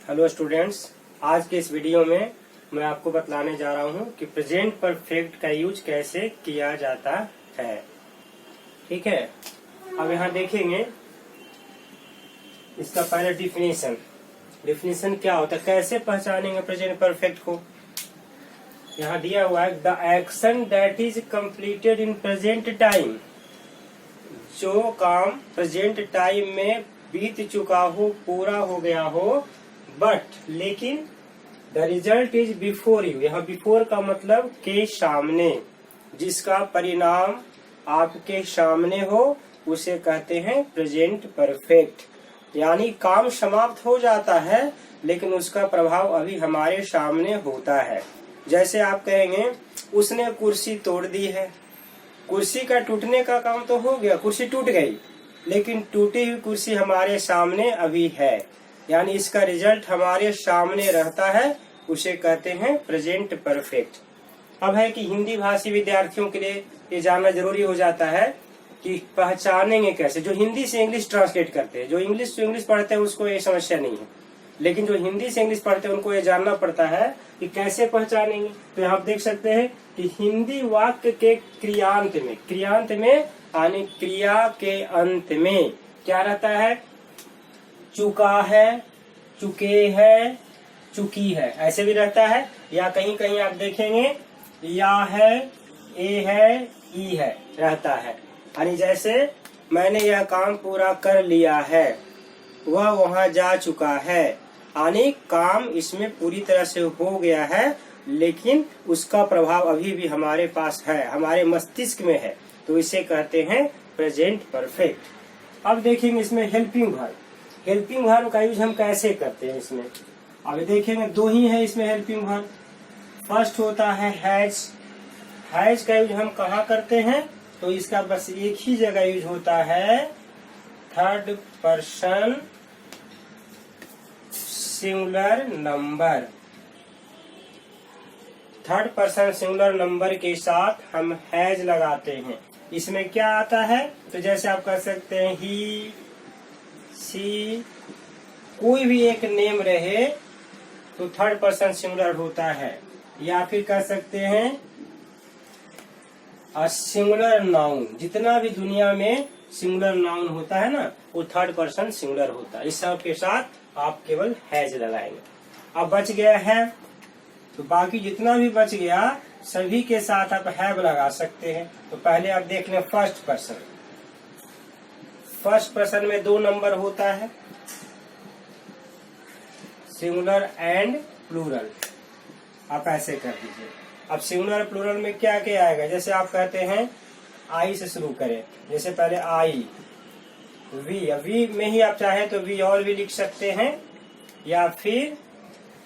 Hello students, आज के इस वीडियो में मैं आपको बतलाने जा रहा हूं कि प्रेजेंट परफेक्ट का यूज कैसे किया जाता है। ठीक है, अब यहाँ देखेंगे इसका पहले डिफिनीशन क्या होता है, कैसे पहचानेंगे प्रेजेंट परफेक्ट को। यहाँ दिया हुआ है the action that is completed in present time, जो काम प्रेजेंट टाइम में बीत चुका हो, पूरा हो गया हो, बट लेकिन the result is before you. यहाँ बिफोर का मतलब के सामने, जिसका परिणाम आपके सामने हो उसे कहते हैं प्रेजेंट परफेक्ट। यानी काम समाप्त हो जाता है लेकिन उसका प्रभाव अभी हमारे सामने होता है। जैसे आप कहेंगे उसने कुर्सी तोड़ दी है, कुर्सी का टूटने का काम तो हो गया, कुर्सी टूट गई, लेकिन टूटी हुई कुर्सी हमारे सामने अभी है, यानी इसका रिजल्ट हमारे सामने रहता है, उसे कहते हैं प्रेजेंट परफेक्ट। अब है कि हिंदी भाषी विद्यार्थियों के लिए ये जानना जरूरी हो जाता है कि पहचानेंगे कैसे। जो हिंदी से इंग्लिश ट्रांसलेट करते हैं, जो इंग्लिश से इंग्लिश पढ़ते हैं उसको ये समस्या नहीं है, लेकिन जो हिंदी से इंग्लिश पढ़ते हैं उनको ये जानना पड़ता है कि कैसे पहचानेंगे। तो यहाँ आप देख सकते हैं कि हिंदी वाक्य के क्रियांत में यानी क्रिया के अंत में क्या रहता है, चुका है, चुके है, चुकी है, ऐसे भी रहता है। या कहीं कहीं आप देखेंगे या है, ए है, ई है रहता है। यानी जैसे मैंने यह काम पूरा कर लिया है, वह वहां जा चुका है, यानी काम इसमें पूरी तरह से हो गया है लेकिन उसका प्रभाव अभी भी हमारे पास है, हमारे मस्तिष्क में है, तो इसे कहते हैं प्रेजेंट परफेक्ट। अब देखेंगे इसमें हेल्पिंग वर्ब का यूज हम कैसे करते हैं। इसमें अब देखेंगे दो ही है इसमें हेल्पिंग वर्ब। फर्स्ट होता है हैज का यूज हम कहाँ करते हैं, तो इसका बस एक ही जगह यूज होता है, third person singular number. Third person singular number के साथ हम हैज लगाते हैं। इसमें क्या आता है, तो जैसे आप कर सकते हैं ही, सी, कोई भी एक नेम रहे तो थर्ड पर्सन सिंगुलर होता है। या फिर कर सकते हैं सिंगुलर नाउन, जितना भी दुनिया में सिंगुलर नाउन होता है ना वो थर्ड पर्सन सिंगुलर होता है। इस सब के साथ आप केवल हैज लगाएंगे। अब बच गया है, तो बाकी जितना भी बच गया सभी के साथ आप हैव लगा सकते हैं। तो पहले आप देख लें फर्स्ट पर्सन में दो नंबर होता है, सिंगुलर एंड प्लूरल। आप ऐसे कर दीजिए। अब सिंगुलर प्लूरल में क्या क्या आएगा, जैसे आप कहते हैं आई से शुरू करें, जैसे पहले आई, वी में ही आप चाहे तो वी ऑल भी लिख सकते हैं या फिर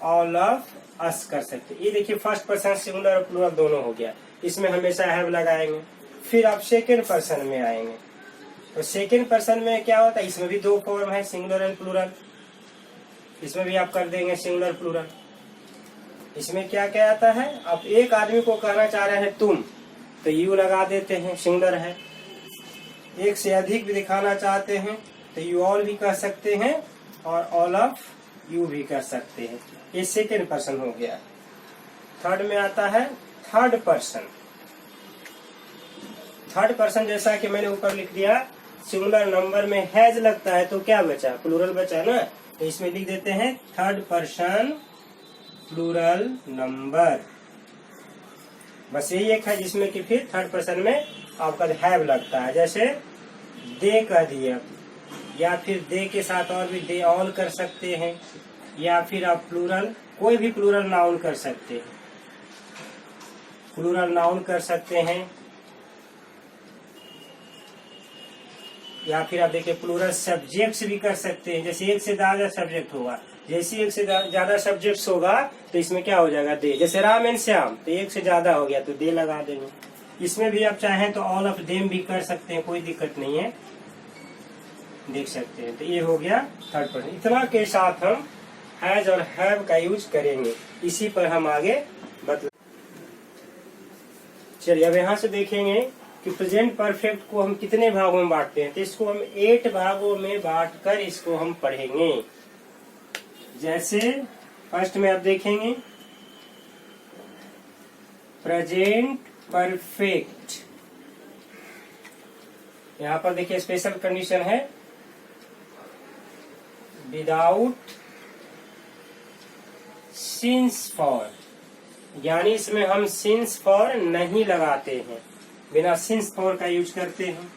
ऑल ऑफ अस कर सकते हैं। ये देखिए फर्स्ट पर्सन सिंगुलर और प्लूरल दोनों हो गया, इसमें हमेशा हैव लगाएंगे। फिर आप सेकेंड पर्सन में आएंगे, तो सेकेंड पर्सन में क्या होता है, इसमें भी दो फॉर्म है, सिंगुलर एंड प्लूरल। इसमें भी आप कर देंगे सिंगुलर प्लूरल। इसमें क्या क्या आता है, आप एक आदमी को कहना चाह रहे हैं तुम, तो यू लगा देते हैं, सिंगुलर है। एक से अधिक भी दिखाना चाहते हैं तो यू ऑल भी कर सकते हैं और ऑल ऑफ यू भी कर सकते हैं। ये सेकेंड पर्सन हो गया। थर्ड में आता है थर्ड पर्सन जैसा कि मैंने ऊपर लिख दिया, सिंगुलर नंबर में हैज लगता है तो क्या बचा, प्लूरल बचा ना, तो इसमें लिख देते हैं थर्ड पर्सन प्लूरल नंबर। बस यही एक है जिसमें कि फिर थर्ड पर्सन में आपका हैव लगता है, जैसे दे कह दिया, या फिर दे के साथ और भी दे ऑल कर सकते हैं, या फिर आप प्लूरल कोई भी प्लूरल नाउन कर सकते हैं, या फिर आप देखिए प्लूरल सब्जेक्ट्स भी कर सकते हैं। जैसे एक से ज्यादा सब्जेक्ट होगा, जैसे एक से ज्यादा सब्जेक्ट्स होगा तो इसमें क्या हो जाएगा, दे। जैसे राम एंड श्याम, तो एक से ज्यादा हो गया तो दे लगा देंगे। इसमें भी आप चाहें तो ऑल ऑफ देम भी कर सकते हैं, कोई दिक्कत नहीं है, देख सकते हैं। तो ये हो गया थर्ड पर्सन। इतना के साथ हम हैज और हैव का यूज करेंगे, इसी पर हम आगे बतला। चलिए अब यहाँ से देखेंगे कि प्रेजेंट परफेक्ट को हम कितने भागों में बांटते हैं। तो इसको हम 8 भागों में बांटकर इसको हम पढ़ेंगे। जैसे फर्स्ट में आप देखेंगे प्रेजेंट परफेक्ट, यहां पर देखिए स्पेशल कंडीशन है विदाउट सिंस फॉर, यानी इसमें हम सिंस फॉर नहीं लगाते हैं, बिना सिंस फॉर का यूज करते हैं।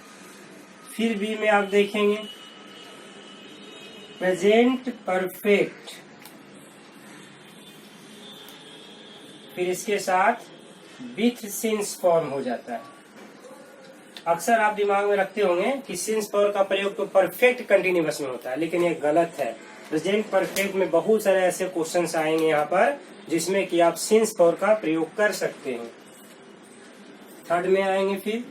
फिर बी में आप देखेंगे प्रेजेंट परफेक्ट, फिर इसके साथ विथ सिंस फॉर्म हो जाता है। अक्सर आप दिमाग में रखते होंगे कि सिंस फॉर का प्रयोग तो परफेक्ट कंटिन्यूअस में होता है, लेकिन ये गलत है। प्रेजेंट परफेक्ट में बहुत सारे ऐसे क्वेश्चंस आएंगे यहाँ पर जिसमें कि आप सिंस फॉर का प्रयोग कर सकते हैं। थर्ड में आएंगे फिर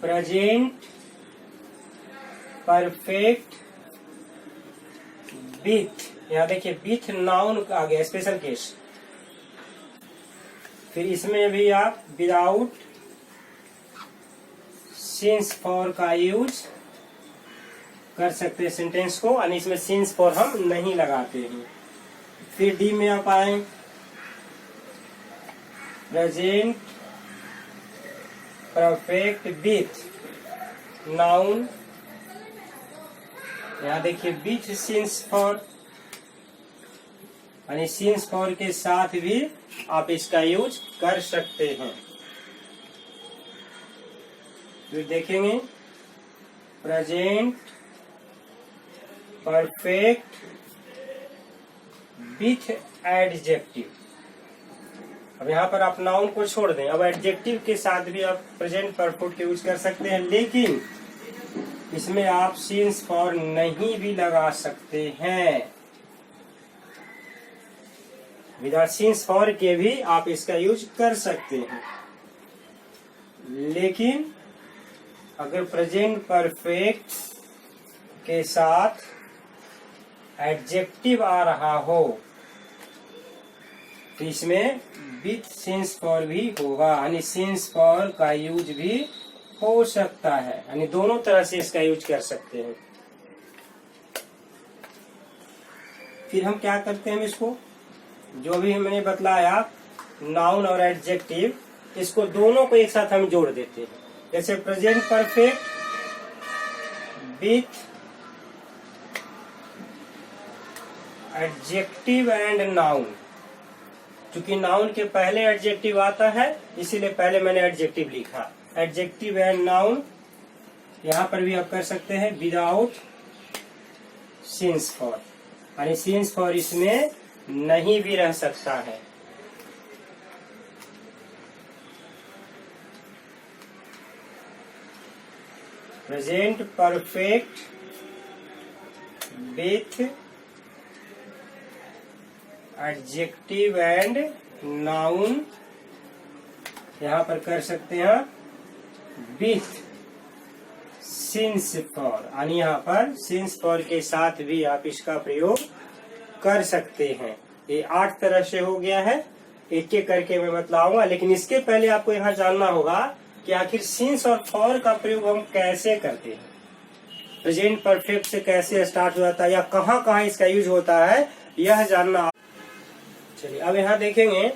प्रेजेंट परफेक्ट विथ, यहाँ देखिए विथ नाउन आ गया स्पेशल केस। फिर इसमें भी आप विदाउट सिंस फॉर का यूज कर सकते हैं सेंटेंस को, और इसमें सिंस फॉर हम नहीं लगाते हैं। फिर डी में आप आए प्रेजेंट परफेक्ट विथ नाउन, यहाँ देखिए विथ सिंस फॉर, यानी सिंस फॉर के साथ भी आप इसका यूज कर सकते हैं। फिर देखेंगे प्रेजेंट परफेक्ट विथ एडजेक्टिव। अब यहाँ पर आप नाउन को छोड़ दें, अब एडजेक्टिव के साथ भी आप प्रेजेंट परफेक्ट यूज कर सकते हैं, लेकिन इसमें आप सिंस फॉर नहीं भी लगा सकते हैं। विदाउट सिंस फॉर के भी आप इसका यूज कर सकते हैं, लेकिन अगर प्रेजेंट परफेक्ट के साथ एडजेक्टिव आ रहा हो तो इसमें विथ सिंस फॉर भी होगा, यानी सिंस फॉर का यूज भी हो सकता है, यानी दोनों तरह से इसका यूज कर सकते हैं। फिर हम क्या करते हैं, इसको जो भी मैंने बतलाया नाउन और एडजेक्टिव, इसको दोनों को एक साथ हम जोड़ देते हैं। जैसे present perfect with adjective and noun, क्योंकि नाउन के पहले एडजेक्टिव आता है इसीलिए पहले मैंने एडजेक्टिव लिखा। एडजेक्टिव एंड नाउन यहाँ पर भी आप कर सकते हैं विदाउट सिंस फॉर, यानी सिंस फॉर इसमें नहीं भी रह सकता है। Present perfect with adjective and noun यहाँ पर कर सकते हैं विथ सिंस फॉर, यानी यहाँ पर सिंस फॉर के साथ भी आप इसका प्रयोग कर सकते हैं। ये 8 तरह से हो गया है, एक एक करके मैं बतलाऊंगा, लेकिन इसके पहले आपको यहाँ जानना होगा कि आखिर सिंस और फॉर का प्रयोग हम कैसे करते हैं, प्रेजेंट परफेक्ट से कैसे स्टार्ट हो जाता है या कहाँ कहाँ इसका यूज होता है, यह जानना। चलिए अब यहाँ देखेंगे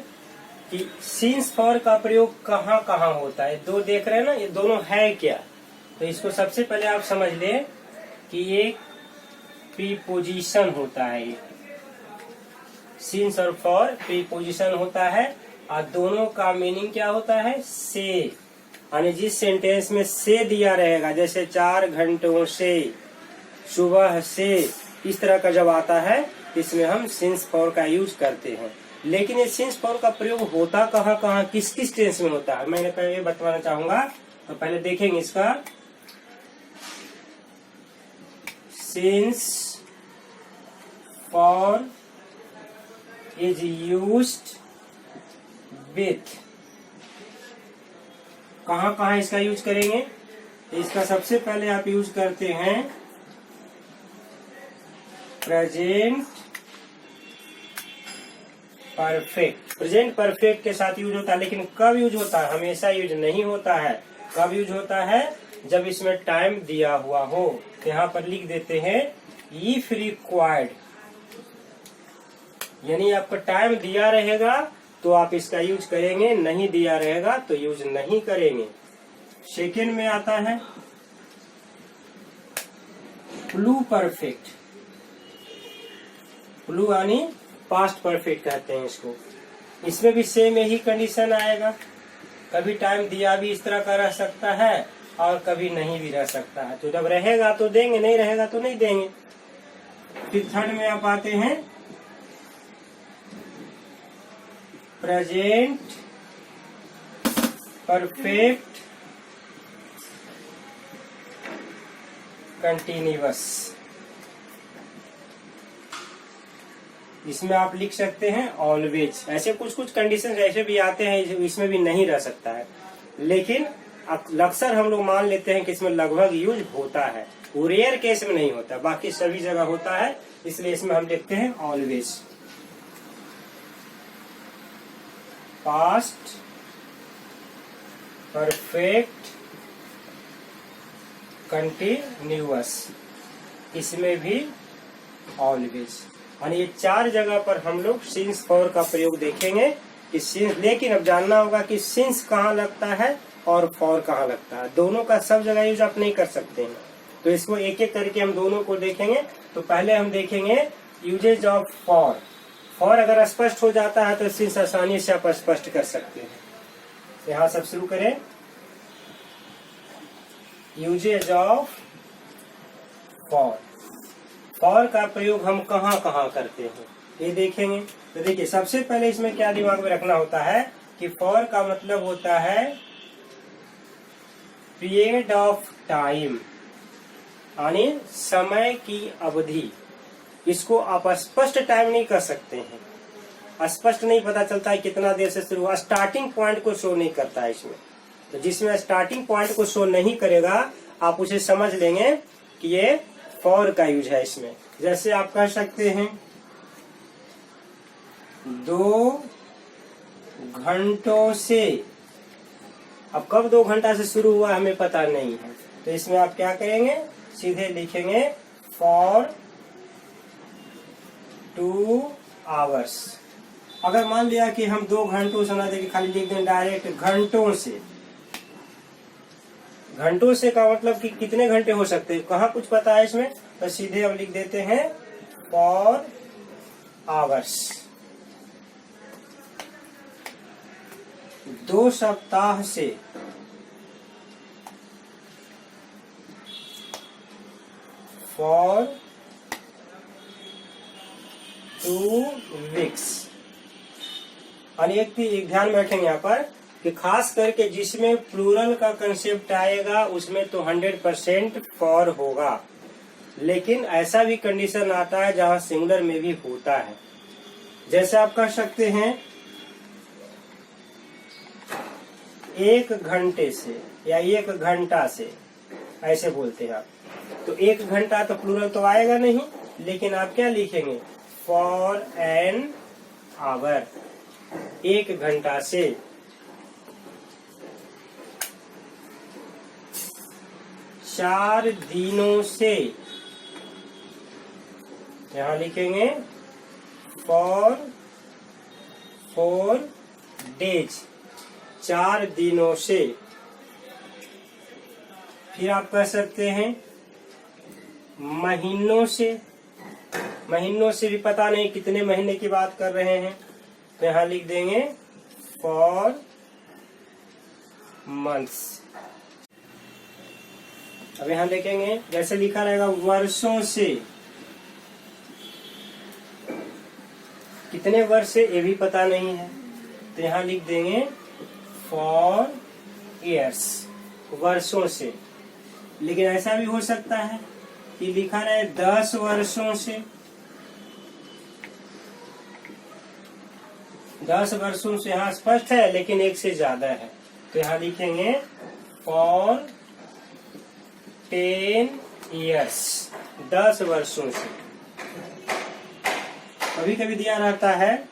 कि सिंस फॉर का प्रयोग कहाँ कहाँ होता है। दो देख रहे हैं ना, ये दोनों है क्या, तो इसको सबसे पहले आप समझ लें कि एक प्रीपोजिशन होता है, ये सिंस और फॉर प्रीपोजिशन होता है, और दोनों का मीनिंग क्या होता है, से, यानी जिस सेंटेंस में से दिया रहेगा, जैसे 4 घंटों से, सुबह से, इस तरह का जब आता है इसमें हम सिंस फॉर का यूज करते हैं। लेकिन ये सिंस फॉर का प्रयोग होता कहाँ कहाँ, किस किस टेंस में होता है, मैंने पहले बताना चाहूंगा। तो पहले देखेंगे इसका since for is used with, कहाँ कहाँ इसका यूज करेंगे। इसका सबसे पहले आप यूज करते हैं प्रेजेंट परफेक्ट। प्रेजेंट परफेक्ट के साथ यूज होता है, लेकिन कब यूज होता है, हमेशा यूज नहीं होता है। कब यूज होता है, जब इसमें टाइम दिया हुआ हो। यहाँ पर लिख देते हैं इफ रिक्वायर्ड, यानी आपका टाइम दिया रहेगा तो आप इसका यूज करेंगे, नहीं दिया रहेगा तो यूज नहीं करेंगे। सेकेंड में आता है प्लू परफेक्ट। प्लू यानी पास्ट परफेक्ट कहते हैं इसको। इसमें भी सेम यही कंडीशन आएगा, कभी टाइम दिया भी इस तरह का रह सकता है और कभी नहीं भी रह सकता है। तो जब रहेगा तो देंगे, नहीं रहेगा तो नहीं देंगे। फिर थर्ड में आप आते हैं प्रेजेंट परफेक्ट कंटिन्यूअस। इसमें आप लिख सकते हैं ऑलवेज। ऐसे कुछ कुछ कंडीशन ऐसे भी आते हैं इसमें भी नहीं रह सकता है, लेकिन अक्सर हम लोग मान लेते हैं कि इसमें लगभग यूज होता है। वो रेयर केस में नहीं होता, बाकी सभी जगह होता है, इसलिए इसमें हम लिखते हैं ऑलवेज। पास्ट परफेक्ट कंटिन्यूअस, इसमें भी ऑलवेज। और ये चार जगह पर हम लोग सिंस फॉर का प्रयोग देखेंगे कि सिंस, लेकिन अब जानना होगा कि सिंस कहाँ लगता है और फॉर कहाँ लगता है। दोनों का सब जगह यूज आप नहीं कर सकते हैं, तो इसको एक एक करके हम दोनों को देखेंगे। तो पहले हम देखेंगे यूजेज ऑफ फॉर। फॉर अगर स्पष्ट हो जाता है तो सिंस आसानी से आप स्पष्ट कर सकते हैं। यहाँ सब शुरू करें। Usage of for. फॉर का प्रयोग हम कहाँ कहाँ करते हैं ये देखेंगे। तो देखिए, सबसे पहले इसमें क्या दिमाग में रखना होता है कि फॉर का मतलब होता है पीरियड ऑफ टाइम, यानी समय की अवधि। इसको आप स्पष्ट टाइम नहीं कर सकते हैं, स्पष्ट नहीं पता चलता है कितना देर से शुरू हुआ। स्टार्टिंग पॉइंट को शो नहीं करता है इसमें। तो जिसमें स्टार्टिंग पॉइंट को शो नहीं करेगा आप उसे समझ लेंगे कि ये फॉर का यूज है इसमें। जैसे आप कह सकते हैं 2 घंटों से। अब कब 2 घंटा से शुरू हुआ हमें पता नहीं है, तो इसमें आप क्या करेंगे, सीधे लिखेंगे फॉर 2 आवर्स। अगर मान लिया कि हम 2 घंटों से ना देखे, खाली लिख दें डायरेक्ट घंटों से। घंटों से का मतलब कि कितने घंटे हो सकते हैं, कहाँ कुछ पता है इसमें, तो सीधे अब लिख देते हैं फॉर आवर्स। 2 सप्ताह से, फॉर 2 वीक्स। और एक ध्यान में रखेंगे यहाँ पर कि खास करके जिसमें प्लूरल का कंसेप्ट आएगा उसमें तो 100% फॉर होगा, लेकिन ऐसा भी कंडीशन आता है जहां सिंगुलर में भी होता है। जैसे आप कह सकते हैं 1 घंटे से या 1 घंटा से, ऐसे बोलते हैं आप। तो 1 घंटा तो प्लूरल तो आएगा नहीं, लेकिन आप क्या लिखेंगे, फॉर एन आवर, 1 घंटा से। चार दिनों से, यहां लिखेंगे फॉर 4 डेज, 4 दिनों से। फिर आप कह सकते हैं महीनों से। महीनों से भी पता नहीं कितने महीने की बात कर रहे हैं, तो यहां लिख देंगे फॉर मंथ्स। अब यहां देखेंगे जैसे लिखा रहेगा वर्षों से, कितने वर्ष से ये भी पता नहीं है, तो यहां लिख देंगे फॉर ईयर्स, वर्षों से। लेकिन ऐसा भी हो सकता है कि लिखा रहे 10 वर्षों से, 10 वर्षों से यहाँ स्पष्ट है, लेकिन 1 से ज्यादा है, तो यहाँ लिखेंगे फॉर 10 ईयर्स, 10 वर्षों से। कभी कभी दिया रहता है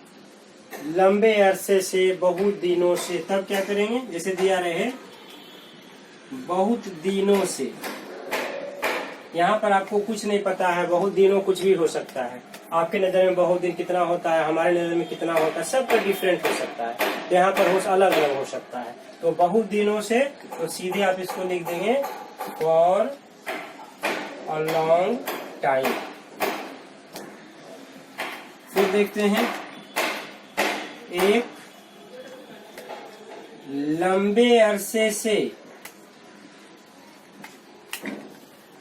लंबे अरसे से, बहुत दिनों से, तब क्या करेंगे, जैसे दिया रहे बहुत दिनों से, यहाँ पर आपको कुछ नहीं पता है, बहुत दिनों कुछ भी हो सकता है। आपके नजर में बहुत दिन कितना होता है, हमारे नजर में कितना होता है, सबका डिफरेंट हो सकता है। तो यहाँ पर हो अलग अलग हो सकता है। तो बहुत दिनों से, तो सीधे आप इसको लिख देंगे फॉर अ लॉन्ग टाइम। फिर देखते हैं एक लंबे अरसे से।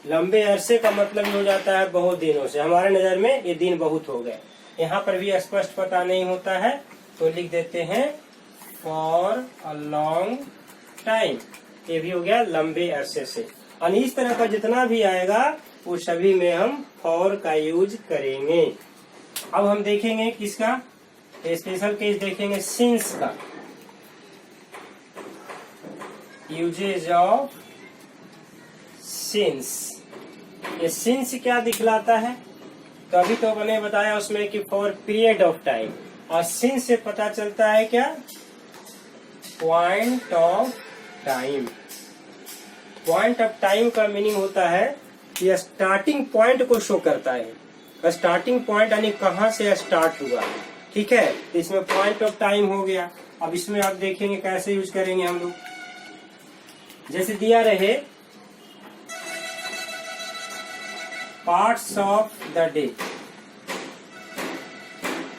लंबे अरसे का मतलब हो जाता है बहुत दिनों से। हमारे नजर में ये दिन बहुत हो गए। यहाँ पर भी स्पष्ट पता नहीं होता है, तो लिख देते हैं फॉर अ लॉन्ग टाइम। ये भी हो गया लंबे अरसे से। और इस तरह का जितना भी आएगा वो सभी में हम फॉर का यूज करेंगे। अब हम देखेंगे किसका, स्पेशल केस देखेंगे सिंस का। Usages of since. ये सिंस क्या दिखलाता है, तो अभी तो मैंने बताया उसमें कि फॉर पीरियड ऑफ टाइम, और सिंस से पता चलता है क्या, point of time. Point of time का मीनिंग होता है कि स्टार्टिंग पॉइंट को शो करता है। स्टार्टिंग पॉइंट यानी कहाँ से स्टार्ट हुआ, ठीक है। तो इसमें पॉइंट ऑफ टाइम हो गया। अब इसमें आप देखेंगे कैसे यूज करेंगे हम लोग। जैसे दिया रहे parts of the day.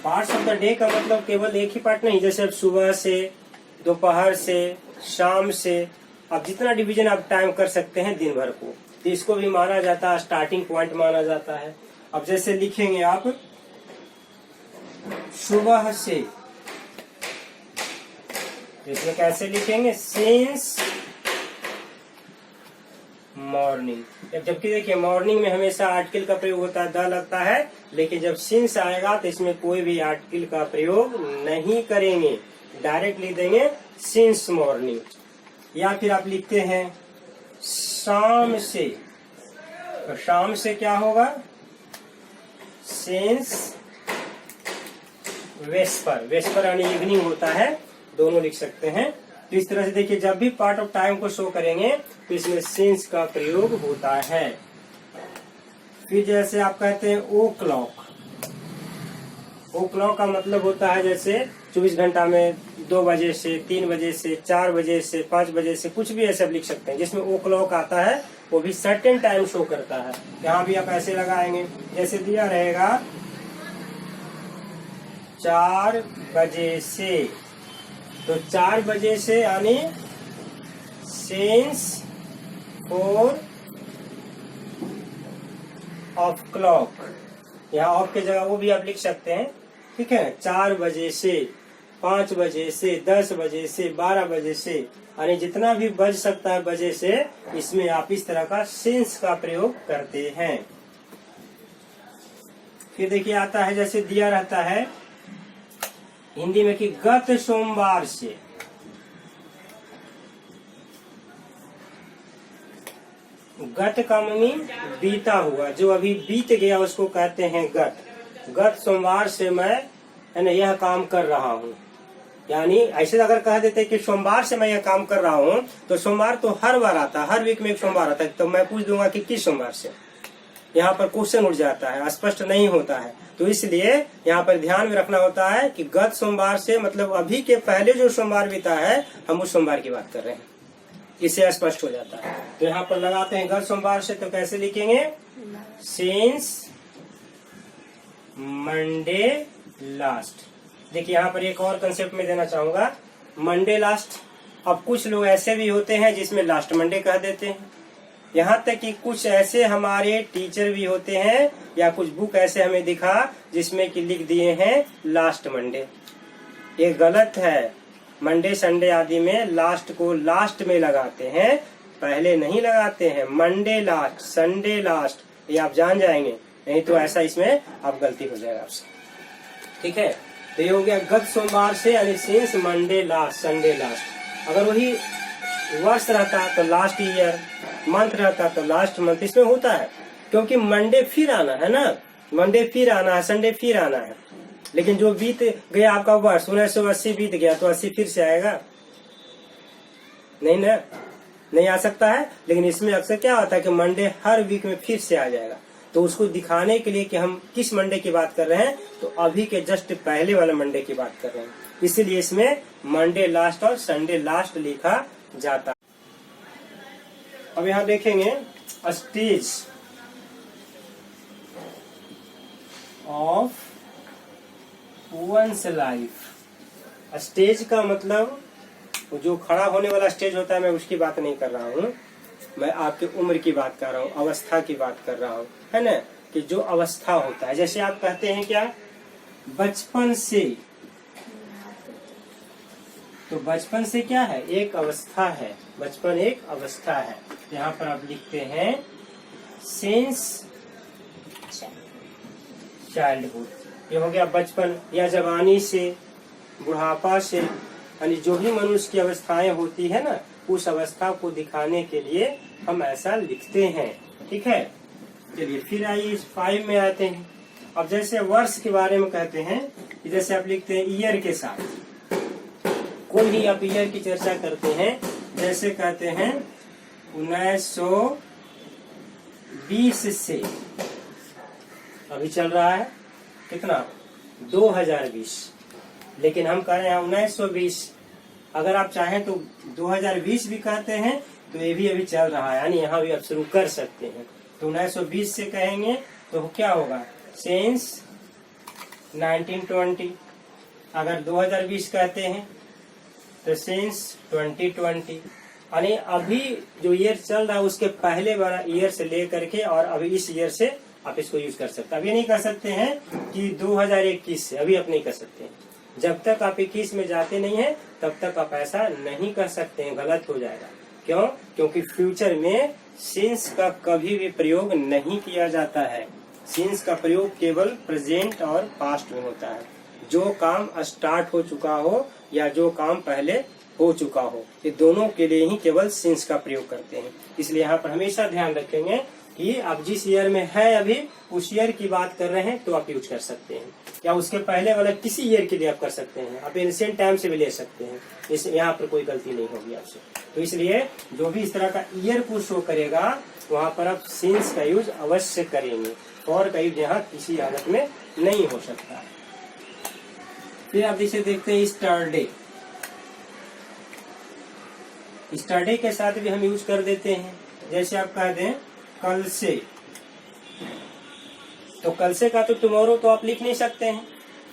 Parts of the day का मतलब केवल एक ही पार्ट नहीं, जैसे अब सुबह से, दोपहर से, शाम से, अब जितना डिवीजन आप टाइम कर सकते हैं दिन भर को, तो इसको भी माना जाता है, स्टार्टिंग पॉइंट माना जाता है। अब जैसे लिखेंगे आप सुबह से, इसमें कैसे लिखेंगे, सिंस मॉर्निंग। जबकि देखिए मॉर्निंग में हमेशा आर्टिकल का प्रयोग होता है, द लगता है, लेकिन जब सिंस आएगा तो इसमें कोई भी आर्टिकल का प्रयोग नहीं करेंगे, डायरेक्ट लिख देंगे सिंस मॉर्निंग। या फिर आप लिखते हैं शाम से, तो शाम से क्या होगा, सिंस वेस्पर। वेस्पर यानी इवनिंग होता है, दोनों लिख सकते हैं। तो इस तरह से देखिए जब भी पार्ट ऑफ टाइम को शो करेंगे तो इसमें सिंस का प्रयोग होता है। फिर जैसे आप कहते हैं ओ क्लॉक। ओ क्लॉक का मतलब होता है जैसे 24 घंटा में 2 बजे से, 3 बजे से, 4 बजे से, 5 बजे से, कुछ भी ऐसे लिख सकते हैं। जिसमें ओ क्लॉक आता है वो भी सर्टेन टाइम शो करता है। यहाँ भी आप ऐसे लगाएंगे, जैसे दिया रहेगा 4 बजे से, तो 4 बजे से यानी सिंस 4 ऑफ क्लॉक। यहाँ ऑफ की जगह वो भी आप लिख सकते हैं, ठीक है। 4 बजे से, 5 बजे से, 10 बजे से, 12 बजे से, यानी जितना भी बज सकता है बजे से, इसमें आप इस तरह का सिंस का प्रयोग करते हैं। फिर देखिए आता है जैसे दिया रहता है हिंदी में कि गत सोमवार से। गत का मीनिंग बीता हुआ, जो अभी बीत गया उसको कहते हैं गत। गत सोमवार से मैं यह काम कर रहा हूँ। यानी ऐसे अगर कह देते कि सोमवार से मैं यह काम कर रहा हूँ, तो सोमवार तो हर बार आता है, हर वीक में एक सोमवार आता है, तो मैं पूछ दूंगा कि किस सोमवार से। यहाँ पर क्वेश्चन उठ जाता है, स्पष्ट नहीं होता है। तो इसलिए यहाँ पर ध्यान में रखना होता है कि गत सोमवार से मतलब अभी के पहले जो सोमवार बीता है, हम उस सोमवार की बात कर रहे हैं, इससे स्पष्ट हो जाता है। तो यहाँ पर लगाते हैं गत सोमवार से, तो कैसे लिखेंगे, सिंस मंडे लास्ट। देखिए यहाँ पर एक और कंसेप्ट में देना चाहूंगा, मंडे लास्ट। अब कुछ लोग ऐसे भी होते हैं जिसमें लास्ट मंडे कह देते हैं। यहाँ तक कि कुछ ऐसे हमारे टीचर भी होते हैं या कुछ बुक ऐसे हमें दिखा जिसमें कि लिख दिए हैं लास्ट मंडे। ये गलत है। मंडे संडे आदि में लास्ट को लास्ट में लगाते हैं, पहले नहीं लगाते हैं। मंडे लास्ट, संडे लास्ट, ये आप जान जाएंगे, नहीं तो ऐसा इसमें आप गलती हो जाएगा आपसे, ठीक है। तो ये हो गया गत सोमवार से, यानी since Monday last, Sunday last. अगर वही वर्ष रहता तो लास्ट ईयर, मंथ रहता तो लास्ट मंथ। इसमें होता है क्योंकि मंडे फिर आना है ना, मंडे फिर आना है, संडे फिर आना है। लेकिन जो बीत गया आपका वर्ष 1980 बीत गया, तो 80 फिर से आएगा नहीं ना। नहीं आ सकता है, लेकिन इसमें अक्सर क्या होता है कि मंडे हर वीक में फिर से आ जाएगा। तो उसको दिखाने के लिए कि हम किस मंडे की बात कर रहे हैं, तो अभी के जस्ट पहले वाले मंडे की बात कर रहे हैं, इसीलिए इसमें मंडे लास्ट और संडे लास्ट लिखा जाता है। अब यहाँ देखेंगे stage of one's life. Stage का मतलब जो खड़ा होने वाला स्टेज होता है, मैं उसकी बात नहीं कर रहा हूँ, मैं आपके उम्र की बात कर रहा हूँ, अवस्था की बात कर रहा हूँ, है ना, कि जो अवस्था होता है, जैसे आप कहते हैं क्या, बचपन से, तो बचपन से क्या है, एक अवस्था है, बचपन एक अवस्था है। यहाँ पर आप लिखते हैं सिंस चाइल्डहुड, ये हो गया बचपन या जवानी से, बुढ़ापा से, यानी जो भी मनुष्य की अवस्थाएं होती है ना, उस अवस्था को दिखाने के लिए हम ऐसा लिखते हैं। ठीक है, चलिए फिर आइए इस 5 में आते हैं। अब जैसे वर्ष के बारे में कहते हैं, जैसे आप लिखते हैं ईयर के साथ, कोई भी आप ईयर की चर्चा करते हैं, जैसे कहते हैं 1920 से, अभी चल रहा है कितना, 2020, लेकिन हम कह रहे हैं 1920। अगर आप चाहें तो 2020 भी कहते हैं, तो ये भी अभी चल रहा है, यानी यहाँ भी आप शुरू कर सकते हैं। तो 1920 से कहेंगे तो क्या होगा, सिंस 1920। अगर 2020 कहते हैं तो सिंस 2020, यानी अभी जो ईयर चल रहा है उसके पहले वाला ईयर से लेकर के और अभी इस ईयर से आप इसको यूज कर सकते हैं। अभी नहीं कर सकते हैं कि 2021 से, अभी आप नहीं कर सकते हैं। जब तक आप 21 में जाते नहीं है तब तक आप ऐसा नहीं कर सकते हैं, गलत हो जाएगा। क्यों? क्योंकि फ्यूचर में सिंस का कभी भी प्रयोग नहीं किया जाता है। सिंस का प्रयोग केवल प्रेजेंट और पास्ट में होता है। जो काम स्टार्ट हो चुका हो या जो काम पहले हो चुका हो, ये दोनों के लिए ही केवल सिंस का प्रयोग करते हैं। इसलिए यहाँ पर हमेशा ध्यान रखेंगे कि आप जिस ईयर में है अभी उस ईयर की बात कर रहे हैं तो आप यूज कर सकते हैं, या उसके पहले वाला किसी ईयर के लिए आप कर सकते हैं। आप एंशिएंट टाइम से भी ले सकते हैं, इस यहाँ पर कोई गलती नहीं होगी आपसे। तो इसलिए जो भी इस तरह का ईयर को शो करेगा वहाँ पर आप सिंस का यूज अवश्य करेंगे, और का यूज यहाँ किसी हालत में नहीं हो सकता। फिर आप इसे देखते हैं स्टारडे। स्टारडे के साथ भी हम यूज कर देते हैं। जैसे आप कह दें कल से, तो कल से का तो टुमारो तो आप लिख नहीं सकते हैं,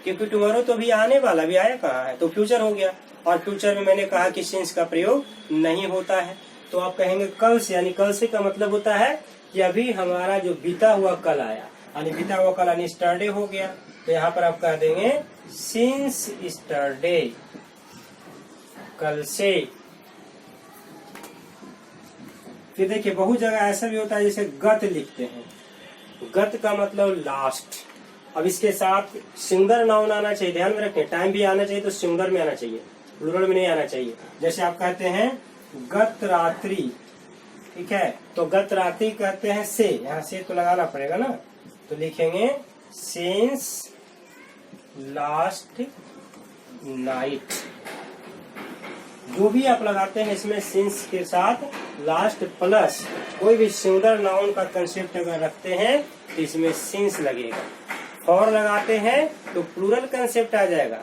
क्योंकि टुमारो तो भी आने वाला, भी आया कहाँ है, तो फ्यूचर हो गया। और फ्यूचर में मैंने कहा कि सिंस का प्रयोग नहीं होता है, तो आप कहेंगे कल से, यानी कल से का मतलब होता है कि अभी हमारा जो बीता हुआ कल आया, यानी बीता हुआ कल यानी स्टारडे हो गया। तो यहाँ पर आप कह देंगे सिंस स्टारडे, कल से। फिर देखिए बहुत जगह ऐसा भी होता है जैसे गत लिखते हैं, गत का मतलब लास्ट। अब इसके साथ सिंगुलर नाउन आना चाहिए, ध्यान में रखें, टाइम भी आना चाहिए तो सिंगुलर में आना चाहिए, प्लूरल में नहीं आना चाहिए। जैसे आप कहते हैं गत रात्रि, ठीक है, तो गत रात्रि कहते हैं से, यहाँ से तो लगाना पड़ेगा ना, तो लिखेंगे सिंस लास्ट नाइट। जो भी आप लगाते हैं इसमें सिंस के साथ लास्ट प्लस कोई भी सिंगुलर नाउन का कंसेप्ट अगर रखते हैं तो इसमें सिंस लगेगा। फॉर लगाते हैं तो प्लूरल कंसेप्ट आ जाएगा।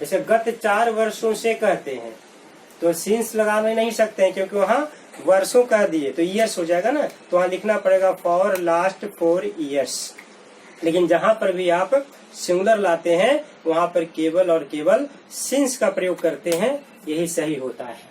जैसे गत 4 वर्षों से कहते हैं तो सिंस लगाने नहीं सकते हैं, क्योंकि वहाँ वर्षों कह दिए तो ईयर्स हो जाएगा ना, तो वहाँ लिखना पड़ेगा फॉर लास्ट 4 ईयर्स। लेकिन जहाँ पर भी आप सिंगुलर लाते हैं वहाँ पर केवल और केवल सिंस का प्रयोग करते हैं, यही सही होता है।